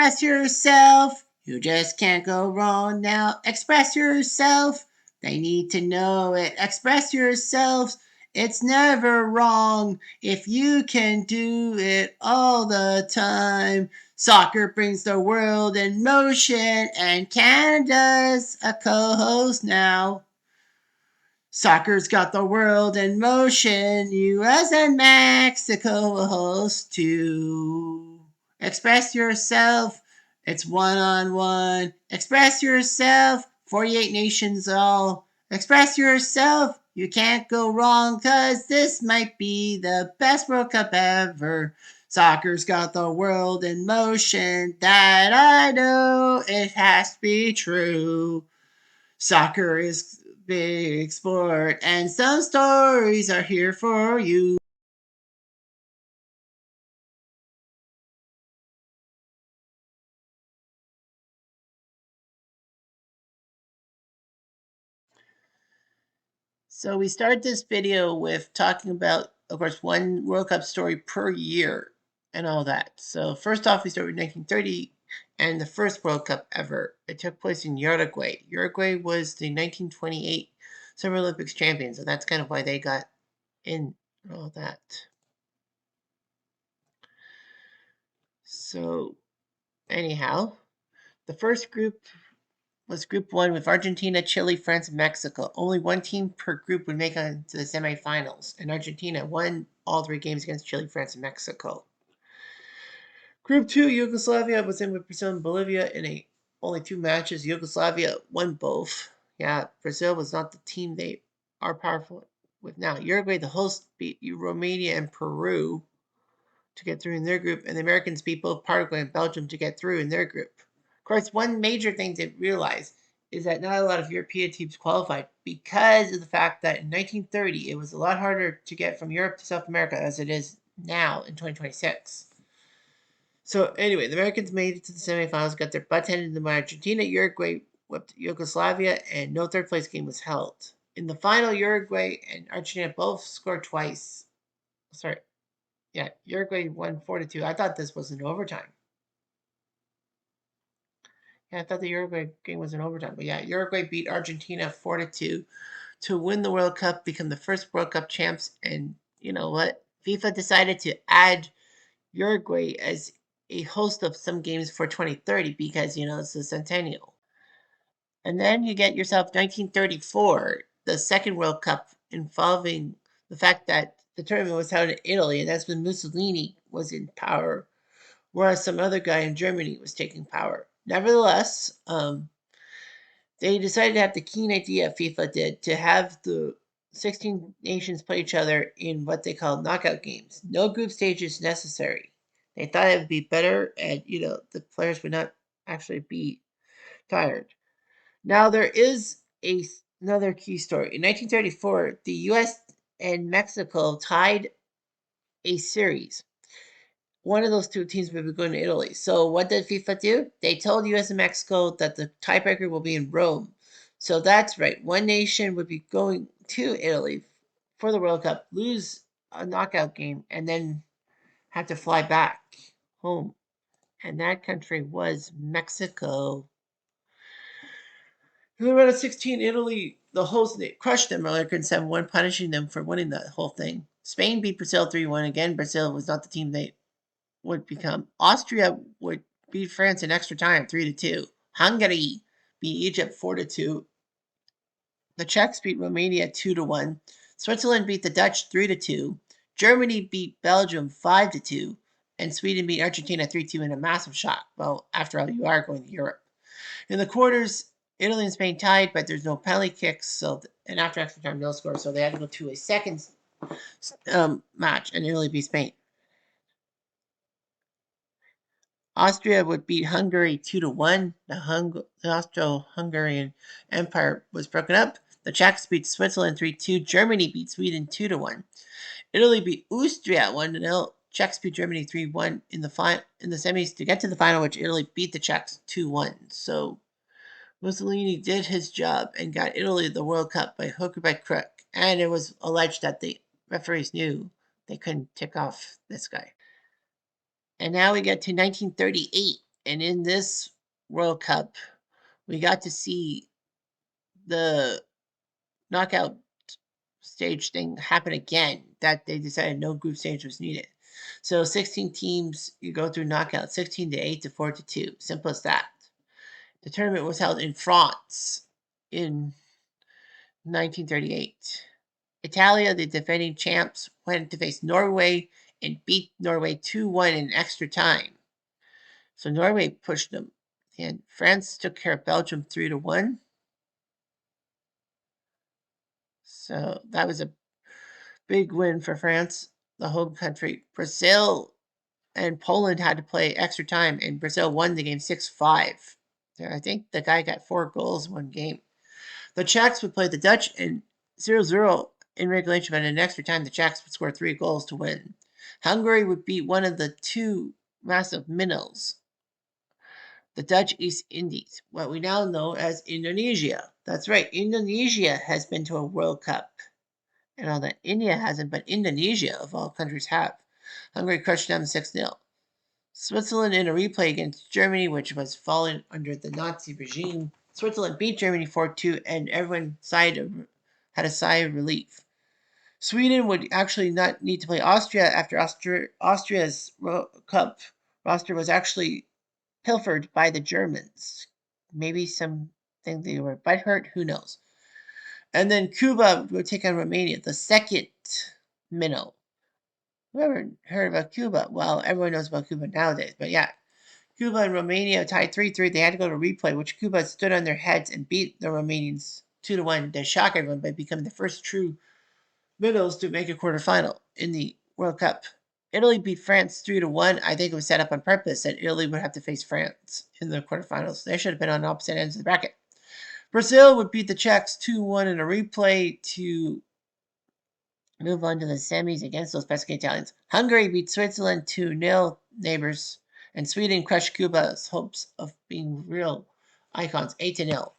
Express yourself. You just can't go wrong now. Express yourself. They need to know it. Express yourselves. It's never wrong if you can do it all the time. Soccer brings the world in motion, and Canada's a co host now. Soccer's got the world in motion. US and Mexico host too. Express yourself. It's one on one. Express yourself. 48 nations all. Express yourself. You can't go wrong, 'cause this might be the best World Cup ever. Soccer's got the world in motion. That I know, it has to be true. Soccer is big sport, and some stories are here for you. So we started this video with talking about, of course, one World Cup story per year and all that. So first off, we start with 1930 and the first World Cup ever. It took place in Uruguay. Uruguay was the 1928 Summer Olympics champions, and that's kind of why they got in and all that. So anyhow, the first group was Group 1 with Argentina, Chile, France, and Mexico. Only one team per group would make it to the semifinals, and Argentina won all three games against Chile, France, and Mexico. Group 2, Yugoslavia was in with Brazil and Bolivia in only two matches. Yugoslavia won both. Yeah, Brazil was not the team they are powerful with now. Uruguay, the host, beat Romania and Peru to get through in their group, and the Americans beat both Paraguay and Belgium to get through in their group. Of course, one major thing to realize is that not a lot of European teams qualified because of the fact that in 1930 it was a lot harder to get from Europe to South America as it is now in 2026. So anyway, the Americans made it to the semifinals, got their butts handed to them by Argentina. Uruguay whipped Yugoslavia, and no third place game was held. In the final, Uruguay and Argentina both scored twice. Sorry, yeah, Uruguay won 4-2. I thought this was in overtime. Yeah, I thought the Uruguay game was in overtime. But yeah, Uruguay beat Argentina 4-2 to win the World Cup, become the first World Cup champs. And you know what? FIFA decided to add Uruguay as a host of some games for 2030 because, it's the centennial. And then you get yourself 1934, the second World Cup, involving the fact that the tournament was held in Italy, and that's when Mussolini was in power, whereas some other guy in Germany was taking power. Nevertheless, they decided to have the keen idea, FIFA did, to have the 16 nations play each other in what they call knockout games. No group stages necessary. They thought it would be better, and the players would not actually be tired. Now there is another key story. In 1934, the U.S. and Mexico tied a series. One of those two teams would be going to Italy. So what did FIFA do? They told US and Mexico that the tiebreaker will be in Rome. So that's right. One nation would be going to Italy for the World Cup, lose a knockout game, and then have to fly back home. And that country was Mexico. In the round of 16, Italy, the host, they crushed them earlier in 7-1, punishing them for winning the whole thing. Spain beat Brazil 3-1. Again, Brazil was not the team they would become. Austria would beat France in extra time 3-2. Hungary beat Egypt 4-2. The Czechs beat Romania 2-1. Switzerland beat the Dutch 3-2. Germany beat Belgium 5-2. And Sweden beat Argentina 3-2 in a massive shock. Well, after all, you are going to Europe. In the quarters, Italy and Spain tied, but there's no penalty kicks. And after extra time, no score. So they had to go to a second match, and Italy beat Spain. Austria would beat Hungary 2-1. The Austro-Hungarian Empire was broken up. The Czechs beat Switzerland 3-2. Germany beat Sweden 2-1. Italy beat Austria 1-0. Czechs beat Germany 3-1 in the semis to get to the final, which Italy beat the Czechs 2-1. So Mussolini did his job and got Italy the World Cup by hook or by crook. And it was alleged that the referees knew they couldn't tick off this guy. And now we get to 1938. And in this World Cup, we got to see the knockout stage thing happen again, that they decided no group stage was needed. So 16 teams, you go through knockout, 16 to 8 to 4 to 2. Simple as that. The tournament was held in France in 1938. Italia, the defending champs, went to face Norway and beat Norway 2-1 in extra time. So Norway pushed them. And France took care of Belgium 3-1. So that was a big win for France, the home country. Brazil and Poland had to play extra time, and Brazil won the game 6-5. I think the guy got 4 goals in one game. The Czechs would play the Dutch in 0-0 in regulation, but in extra time, the Czechs would score 3 goals to win. Hungary would beat one of the two massive minnows, the Dutch East Indies, what we now know as Indonesia. That's right, Indonesia has been to a World Cup. And all that. India hasn't, but Indonesia, of all countries, have. Hungary crushed them 6-0. Switzerland in a replay against Germany, which was falling under the Nazi regime. Switzerland beat Germany 4-2, and everyone had a sigh of relief. Sweden would actually not need to play Austria after Austria's Cup roster was actually pilfered by the Germans. Maybe something they were butthurt, who knows. And then Cuba would take on Romania, the second minnow. Who ever heard about Cuba? Well, everyone knows about Cuba nowadays, but yeah. Cuba and Romania tied 3-3. They had to go to replay, which Cuba stood on their heads and beat the Romanians 2-1 to shock everyone by becoming the first true minnows to make a quarterfinal in the World Cup. Italy beat France 3-1. I think it was set up on purpose that Italy would have to face France in the quarterfinals. They should have been on opposite ends of the bracket. Brazil would beat the Czechs 2-1 in a replay to move on to the semis against those pesky Italians. Hungary beat Switzerland 2-0, neighbors, and Sweden crushed Cuba's hopes of being real icons 8-0.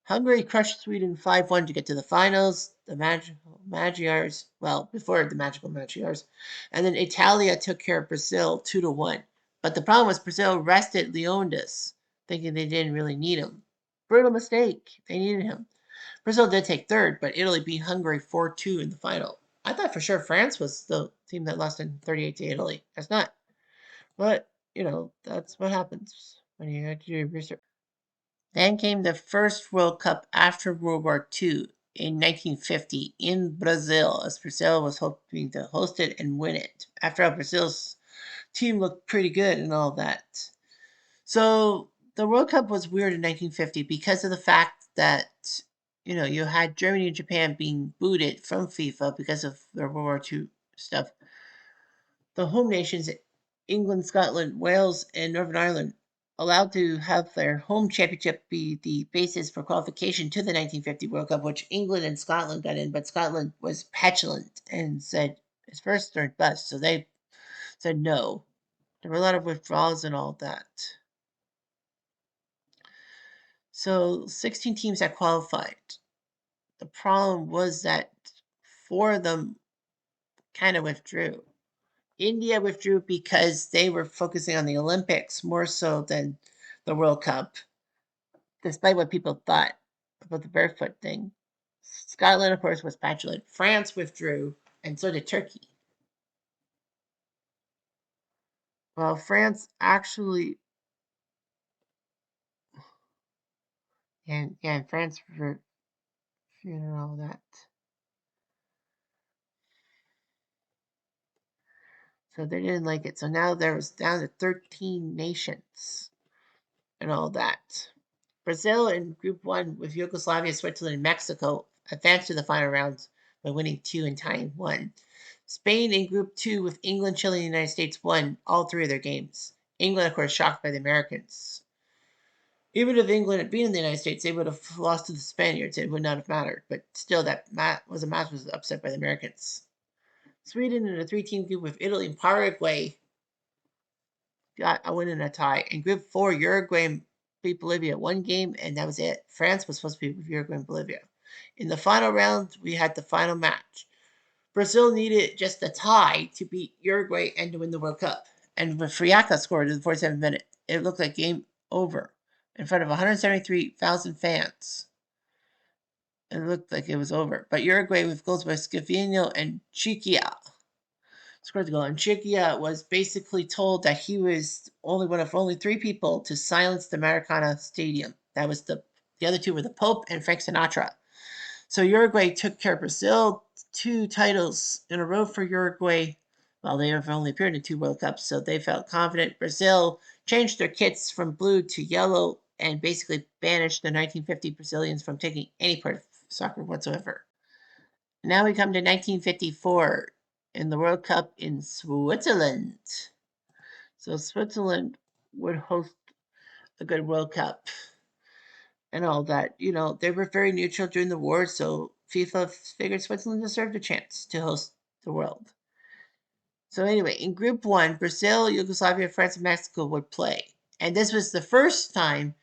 Hungary crushed Sweden 5-1 to get to the finals. The magical Magyars, well, before the magical Magyars. And then Italia took care of Brazil 2-1. But the problem was Brazil rested Leonidas, thinking they didn't really need him. Brutal mistake. They needed him. Brazil did take third, but Italy beat Hungary 4-2 in the final. I thought for sure France was the team that lost in 38 to Italy. That's not. But, that's what happens when you have to do your research. Then came the first World Cup after World War II in 1950 in Brazil, as Brazil was hoping to host it and win it. After all, Brazil's team looked pretty good and all that. So the World Cup was weird in 1950 because of the fact that, you had Germany and Japan being booted from FIFA because of their World War II stuff. The home nations, England, Scotland, Wales, and Northern Ireland, allowed to have their home championship be the basis for qualification to the 1950 World Cup, which England and Scotland got in, but Scotland was petulant and said it's first or bust, so they said no. There were a lot of withdrawals and all that. So 16 teams that qualified. The problem was that 4 of them kind of withdrew. India withdrew because they were focusing on the Olympics more so than the World Cup, despite what people thought about the barefoot thing. Scotland, of course, was petulant. France withdrew, and so did Turkey. Well, France actually, and France for all that. So they didn't like it. So now there was down to 13 nations and all that. Brazil in Group 1 with Yugoslavia, Switzerland, and Mexico advanced to the final rounds by winning 2 and tying 1. Spain in Group 2 with England, Chile, and the United States won all 3 of their games. England, of course, shocked by the Americans. Even if England had beaten the United States, they would have lost to the Spaniards. It would not have mattered. But still, that match was upset by the Americans. Sweden in a 3-team group with Italy and Paraguay got a win and a tie. In Group 4, Uruguay beat Bolivia 1 game, and that was it. France was supposed to be with Uruguay and Bolivia. In the final round, we had the final match. Brazil needed just a tie to beat Uruguay and to win the World Cup. And Friaca scored in the 47th minute. it looked like game over in front of 173,000 fans. It looked like it was over. But Uruguay, with goals by Scavino and Chiquia, scored the goal. And Chiquia was basically told that he was only 3 people to silence the Maracana Stadium. That was the other 2 were the Pope and Frank Sinatra. So Uruguay took care of Brazil. 2 titles in a row for Uruguay. Well, they have only appeared in 2 World Cups, so they felt confident. Brazil changed their kits from blue to yellow and basically banished the 1950 Brazilians from taking any part of soccer whatsoever. Now we come to 1954 in the World Cup in Switzerland. So Switzerland would host a good World Cup and all that. They were very neutral during the war, so FIFA figured Switzerland deserved a chance to host the world. So anyway, in Group 1, Brazil, Yugoslavia, France, and Mexico would play. And this was the first time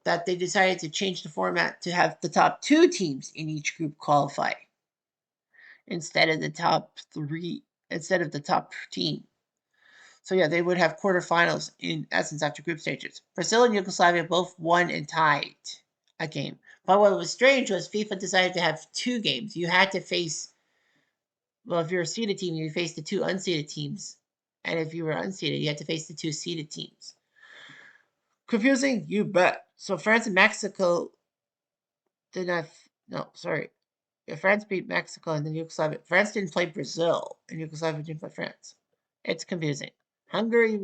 that they decided to change the format to have the top 2 teams in each group qualify instead of the top team. So yeah, they would have quarterfinals in essence after group stages. Brazil and Yugoslavia both won and tied a game. But what was strange was FIFA decided to have 2 games. You had to face, well, if you're a seeded team, you faced the 2 unseeded teams. And if you were unseeded, you had to face the 2 seeded teams. Confusing? You bet. So France and Mexico did not, no, sorry. Yeah, France beat Mexico and then Yugoslavia. France didn't play Brazil and Yugoslavia didn't play France. It's confusing. Hungary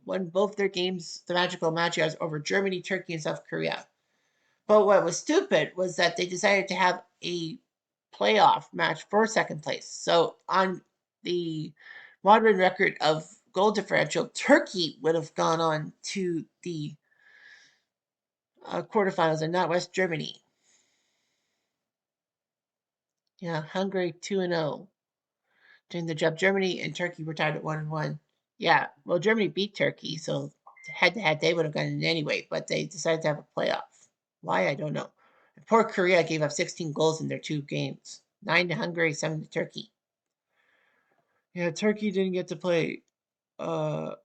won both their games, the magical Magyars, over Germany, Turkey, and South Korea. But what was stupid was that they decided to have a playoff match for second place. So on the modern record of goal differential, Turkey would have gone on to the quarterfinals and not West Germany. Yeah, Hungary 2-0. Doing the job. Germany and Turkey were tied at 1-1. Yeah, well, Germany beat Turkey, so head to head they would have gone in anyway, but they decided to have a playoff. Why, I don't know. And poor Korea gave up 16 goals in their 2 games. 9 to Hungary, 7 to Turkey. Yeah, Turkey didn't get to play the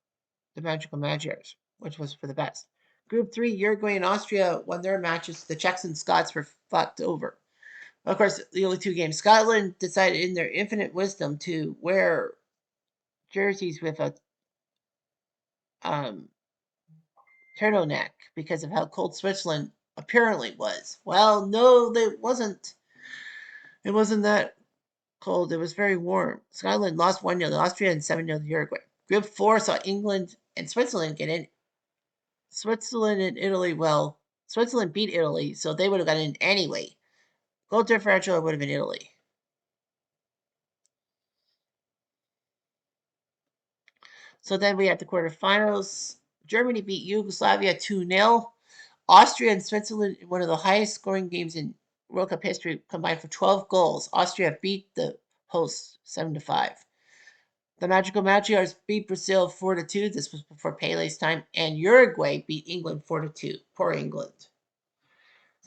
Magical Magyars, which was for the best. Group 3, Uruguay and Austria won their matches. The Czechs and Scots were fought over. Of course, the only 2 games. Scotland decided in their infinite wisdom to wear jerseys with a um, turtleneck because of how cold Switzerland apparently was. Well, no, it wasn't. It wasn't that cold. It was very warm. Scotland lost 1-0 to Austria and 7-0 to Uruguay. Group 4 saw England and Switzerland get in. Switzerland and Italy, well, Switzerland beat Italy, so they would have gotten in anyway. Goal differential would have been Italy. So then we had the quarterfinals. Germany beat Yugoslavia 2-0. Austria and Switzerland, one of the highest scoring games in World Cup history, combined for 12 goals. Austria beat the hosts 7-5. The Magical Magyars beat Brazil 4-2. This was before Pele's time. And Uruguay beat England 4-2. Poor England.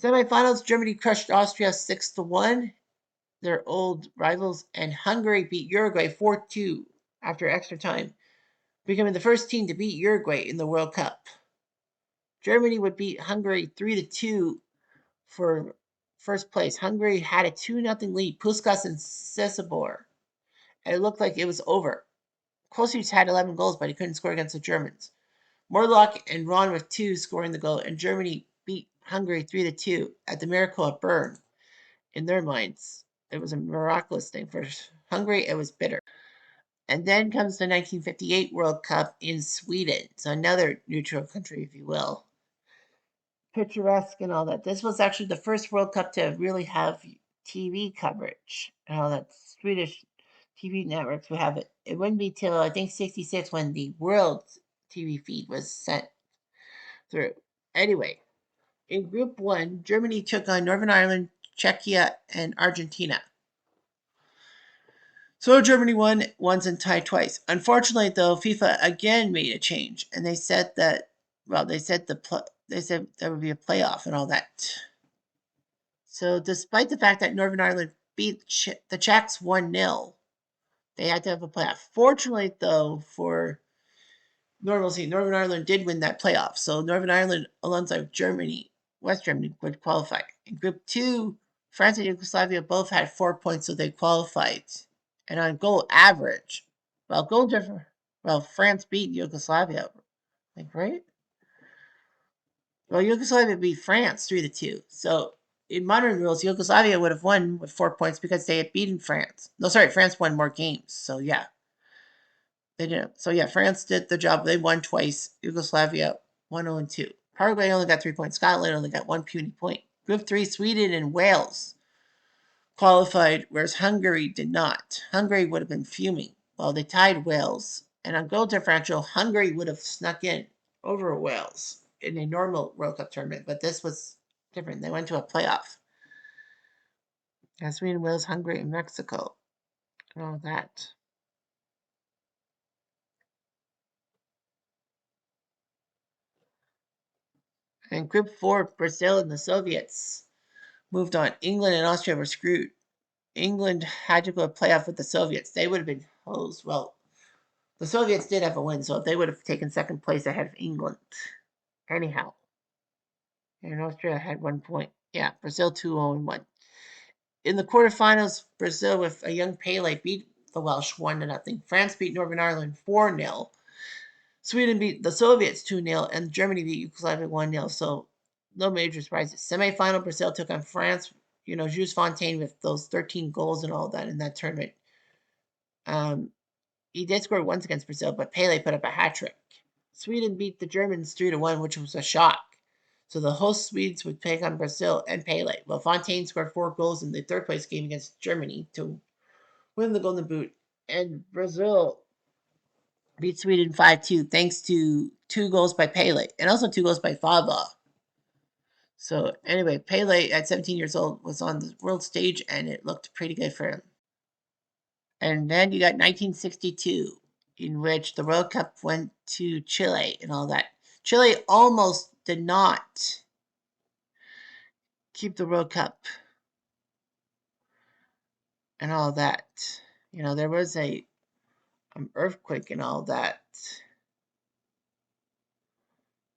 Semifinals, Germany crushed Austria 6-1. Their old rivals. And Hungary beat Uruguay 4-2 after extra time, becoming the first team to beat Uruguay in the World Cup. Germany would beat Hungary 3-2 for first place. Hungary had a 2-0 lead. Puskas and Cesabor. And it looked like it was over. Kostic had 11 goals, but he couldn't score against the Germans. Morlock and Ron with 2 scoring the goal, and Germany beat Hungary 3-2 at the miracle of Bern. In their minds, it was a miraculous thing. For Hungary, it was bitter. And then comes the 1958 World Cup in Sweden. So another neutral country, if you will. Picturesque and all that. This was actually the first World Cup to really have TV coverage and all that. Swedish TV networks would have it. It wouldn't be till I think '66 when the world TV feed was sent through. Anyway, in Group 1, Germany took on Northern Ireland, Czechia, and Argentina. So Germany won once and tied twice. Unfortunately, though, FIFA again made a change, and they said that, well, they said there would be a playoff and all that. So despite the fact that Northern Ireland beat the Czechs 1-0, they had to have a playoff. Fortunately, though, for normalcy, Northern Ireland did win that playoff. So Northern Ireland, alongside Germany, West Germany, would qualify. In Group 2, France and Yugoslavia both had 4 points, so they qualified. And on goal average, well, goal difference, well, France beat Yugoslavia, like, right? Well, Yugoslavia beat France 3-2. So in modern rules, Yugoslavia would have won with 4 points because they had beaten France. No, sorry, France won more games. So yeah, they did. So yeah, France did the job. They won twice. Yugoslavia 1-0-2. Paraguay only got 3 points. Scotland only got one puny point. Group 3, Sweden and Wales qualified, whereas Hungary did not. Hungary would have been fuming. Well, they tied Wales, and on goal differential, Hungary would have snuck in over Wales in a normal World Cup tournament, but this was different. They went to a playoff. Yeah, Sweden, Wales, Hungary, and Mexico, and all that. And Group 4, Brazil and the Soviets moved on. England and Austria were screwed. England had to go to playoff with the Soviets. They would have been hosed. Well, the Soviets did have a win, so they would have taken second place ahead of England. Anyhow, and Austria had 1 point. Yeah, Brazil 2-0-1. In the quarterfinals, Brazil with a young Pele beat the Welsh 1-0. France beat Northern Ireland 4-0. Sweden beat the Soviets 2-0, and Germany beat Yugoslavia 1-0. So no major surprises. Semi-final, Brazil took on France. You know, Jules Fontaine with those 13 goals and all that in that tournament. He did score once against Brazil, but Pele put up a hat trick. Sweden beat the Germans 3-1, which was a shock. So the host Swedes would take on Brazil and Pele. Well, Fontaine scored 4 goals in the third place game against Germany to win the Golden Boot. And Brazil beat Sweden 5-2 thanks to 2 goals by Pele and also 2 goals by Fava. So anyway, Pele at 17 years old was on the world stage and it looked pretty good for him. And then you got 1962, in which the World Cup went to Chile and all that. Chile almost did not keep the World Cup and all that. You know, there was a earthquake and all that.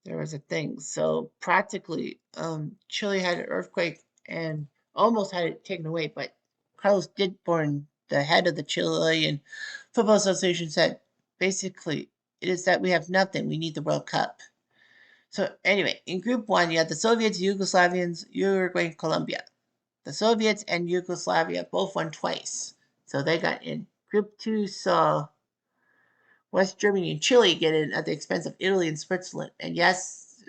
There was a thing. So practically, Chile had an earthquake and almost had it taken away. But Carlos Didborn, the head of the Chilean Football Association, said basically it is that we have nothing. We need the World Cup. So anyway, in Group 1, you had the Soviets, Yugoslavians, Uruguay, and Colombia. The Soviets and Yugoslavia both won twice, so they got in. Group 2 saw West Germany and Chile get in at the expense of Italy and Switzerland. And yes,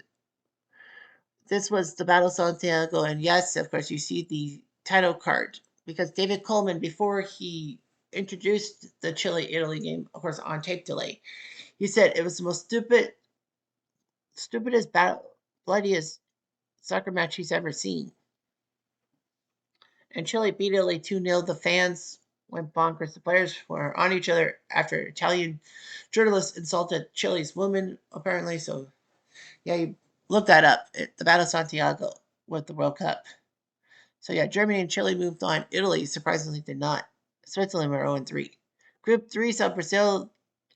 this was the Battle of Santiago. And yes, of course, you see the title card because David Coleman, before he introduced the Chile-Italy game, of course, on tape delay, he said it was the most stupidest battle, bloodiest soccer match he's ever seen. And Chile beat Italy 2-0. The fans went bonkers. The players were on each other after Italian journalists insulted Chile's women, apparently. So, yeah, you look that up. The Battle of Santiago with the World Cup. So, yeah, Germany and Chile moved on. Italy, surprisingly, did not. Switzerland were 0-3. Group 3 saw Brazil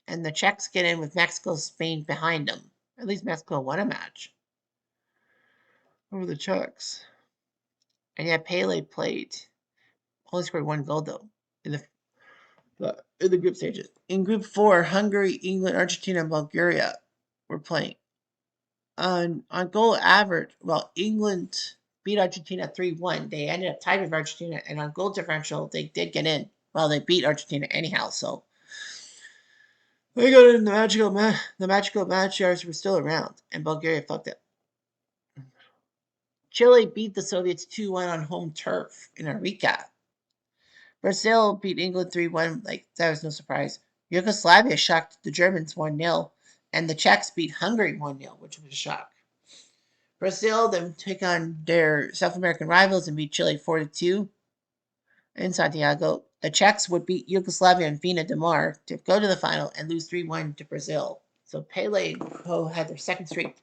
and the Czechs get in with Mexico, Spain behind them. At least Mexico won a match over the Czechs. And yeah, Pele played. Only scored 1 goal, though, in the group stages. In Group 4, Hungary, England, Argentina, and Bulgaria were playing. On goal average, well, England beat Argentina 3-1. They ended up tied with Argentina, and on goal differential, they did get in. Well, they beat Argentina anyhow, so they got in the magical match yards were still around, and Bulgaria fucked it. Chile beat the Soviets 2-1 on home turf in Arica. Brazil beat England 3-1, like that was no surprise. Yugoslavia shocked the Germans 1-0, and the Czechs beat Hungary 1-0, which was a shock. Brazil then took on their South American rivals and beat Chile 4-2 in Santiago. The Czechs would beat Yugoslavia and Vina de Mar to go to the final and lose 3-1 to Brazil. So Pele and Co had their second straight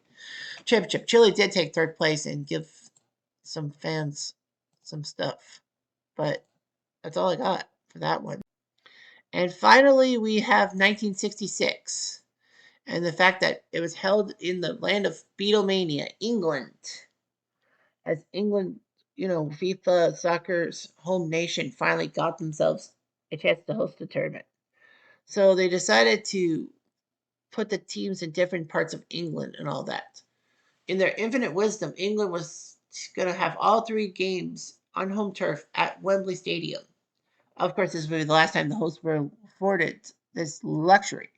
championship. Chile did take third place and give some fans some stuff. But that's all I got for that one. And finally, we have 1966. and the fact that it was held in the land of Beatlemania, England, as England, FIFA soccer's home nation, finally got themselves a chance to host the tournament. So they decided to put the teams in different parts of England and all that. In their infinite wisdom, England was going to have all three games on home turf at Wembley Stadium. Of course, this would be the last time the hosts were afforded this luxury.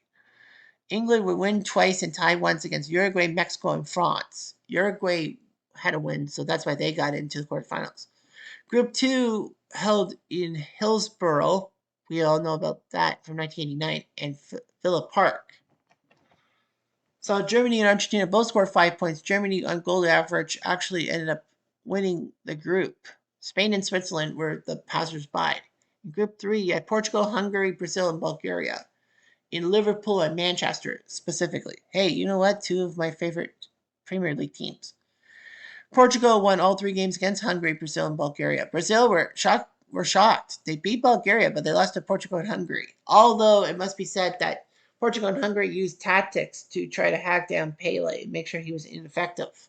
England would win twice and tie once against Uruguay, Mexico, and France. Uruguay had a win, so that's why they got into the quarterfinals. Group 2 held in Hillsborough. We all know about that from 1989, and Villa Park. So Germany and Argentina both scored 5 points. Germany on goal average actually ended up winning the group. Spain and Switzerland were the passers-by. In Group 3, you had Portugal, Hungary, Brazil, and Bulgaria. In Liverpool and Manchester specifically. Hey, you know what? Two of my favorite Premier League teams. Portugal won all three games against Hungary, Brazil, and Bulgaria. Brazil were shocked. They beat Bulgaria, but they lost to Portugal and Hungary. Although it must be said that Portugal and Hungary used tactics to try to hack down Pele and make sure he was ineffective.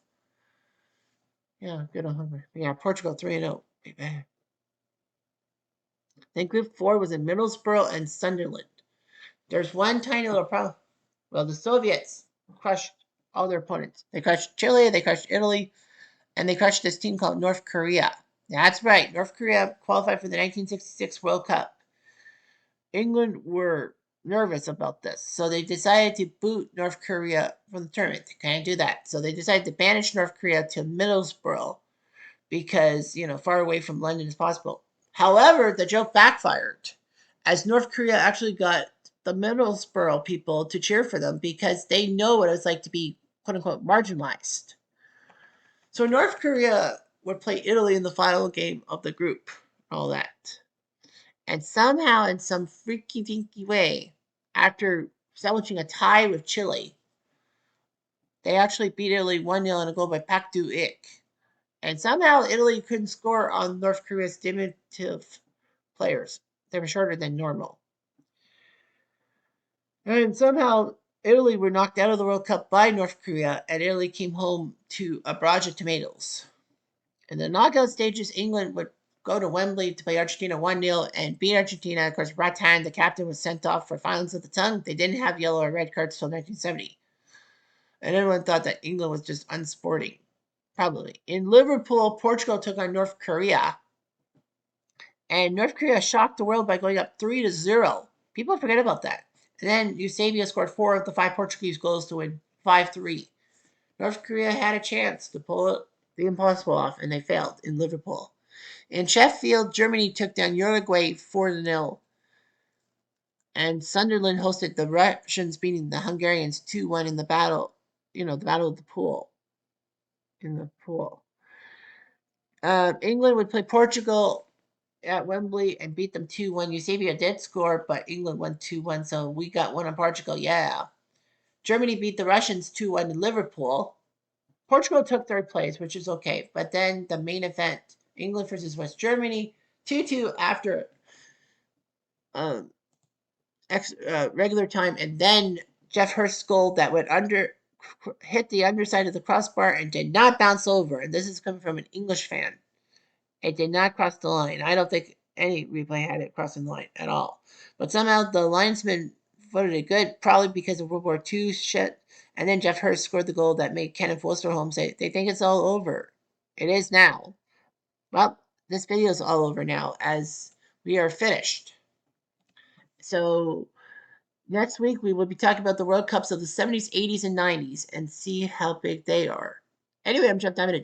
Yeah, good on Hungary. Yeah, Portugal 3-0. Then Group 4 was in Middlesbrough and Sunderland. There's one tiny little problem. Well, the Soviets crushed all their opponents. They crushed Chile, they crushed Italy, and they crushed this team called North Korea. That's right. North Korea qualified for the 1966 World Cup. England were nervous about this, so they decided to boot North Korea from the tournament. They can't do that. So they decided to banish North Korea to Middlesbrough because, far away from London as possible. However, the joke backfired as North Korea actually got the Middlesbrough people to cheer for them because they know what it's like to be, quote unquote, marginalized. So North Korea would play Italy in the final game of the group, all that. And somehow, in some freaky dinky way, after sandwiching a tie with Chile, they actually beat Italy 1-0 in a goal by Pak Du-ik. And somehow Italy couldn't score on North Korea's diminutive players. They were shorter than normal. And somehow Italy were knocked out of the World Cup by North Korea, and Italy came home to a barrage of tomatoes. In the knockout stages, England would go to Wembley to play Argentina 1-0 and beat Argentina. Of course, Rattan, the captain, was sent off for violence of the tongue. They didn't have yellow or red cards until 1970. And everyone thought that England was just unsporting. Probably. In Liverpool, Portugal took on North Korea. And North Korea shocked the world by going up 3-0. People forget about that. And then Eusebio scored 4 of the 5 Portuguese goals to win 5-3. North Korea had a chance to pull the impossible off, and they failed in Liverpool. In Sheffield, Germany took down Uruguay 4-0. And Sunderland hosted the Russians, beating the Hungarians 2-1 in the battle, the battle of the pool. In the pool. England would play Portugal at Wembley and beat them 2-1. Eusebio did score, but England won 2-1, so we got one on Portugal, yeah. Germany beat the Russians 2-1 in Liverpool. Portugal took third place, which is okay. But then the main event, England versus West Germany, 2-2 after regular time. And then Jeff Hurst's goal that would hit the underside of the crossbar and did not bounce over. And this is coming from an English fan. It did not cross the line. I don't think any replay had it crossing the line at all. But somehow the linesman voted it good, probably because of World War II shit. And then Jeff Hurst scored the goal that made Kenneth Wolsterholm say, they think it's all over. It is now. Well, this video is all over now as we are finished. So next week we will be talking about the World Cups of the 70s, 80s, and 90s and see how big they are. Anyway, I'm Jeff Diamond.